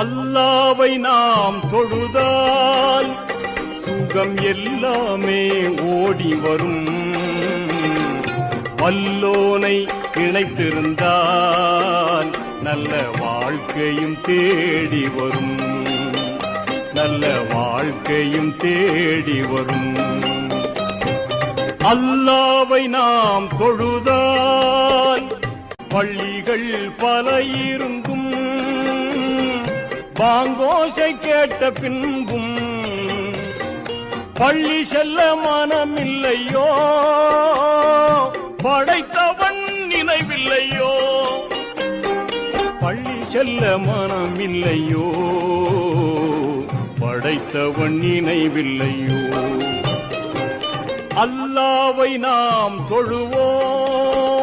அல்லாவை நாம் தொழுதால் சுகம் எல்லாமே ஓடி வரும். வல்லோனை இணைத்திருந்தால் நல்ல வாழ்க்கையும் தேடி வரும். நல்ல வாழ்க்கையும் தேடி வரும். அல்லாவை நாம் தொழுதால் பள்ளிகள் பல இருந்தும் பாங்கோசை கேட்ட பின்பும் பள்ளி செல்ல மனமில்லையோ, படைத்தவன் நினைவில்லையோ. பள்ளி செல்ல மனமில்லையோ, படைத்தவன் நினைவில்லையோ. அல்லாவை நாம் தொழுவோம்.